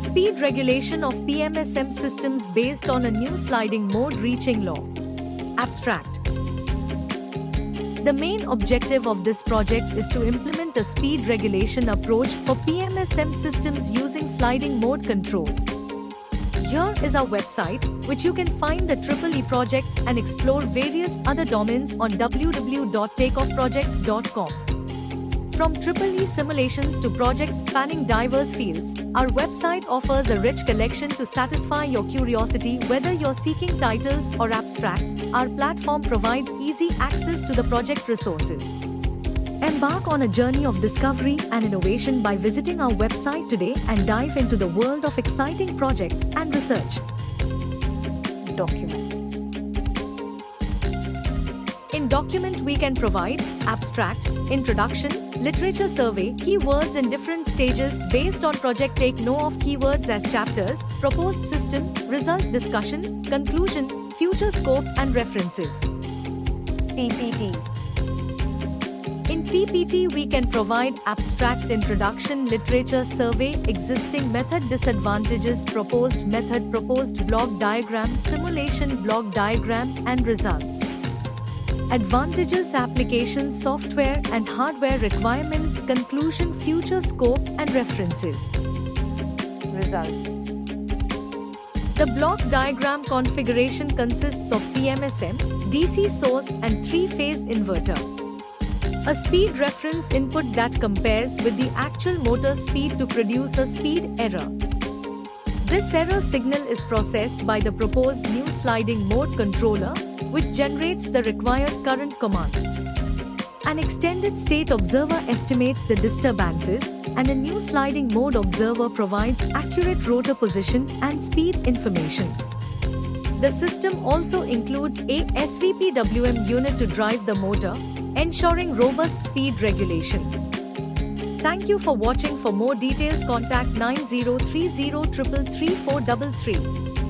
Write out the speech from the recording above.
Speed regulation of PMSM systems based on a new sliding mode reaching law. Abstract. The main objective of this project is to implement a speed regulation approach for PMSM systems using sliding mode control. Here is our website, which you can find the EE projects and explore various other domains on www.takeoffprojects.com. From EE simulations to projects spanning diverse fields, our website offers a rich collection to satisfy your curiosity. Whether you're seeking titles or abstracts, our platform provides easy access to the project resources. Embark on a journey of discovery and innovation by visiting our website today and dive into the world of exciting projects and research. Document. In document, we can provide abstract, introduction, literature survey, keywords in different stages based on project. Take note of keywords as chapters, proposed system, result discussion, conclusion, future scope and references. PPT. In PPT, we can provide abstract, introduction, literature survey, existing method, disadvantages, proposed method, proposed block diagram, simulation block diagram, and results. Advantages, applications, software and hardware requirements, conclusion, future scope, and references. Results. The block diagram configuration consists of PMSM, DC source, and 3-phase inverter. A speed reference input that compares with the actual motor speed to produce a speed error. This error signal is processed by the proposed new sliding mode controller, which generates the required current command. An extended state observer estimates the disturbances, and a new sliding mode observer provides accurate rotor position and speed information. The system also includes a SVPWM unit to drive the motor, ensuring robust speed regulation. Thank you for watching. For more details, contact 9030333433.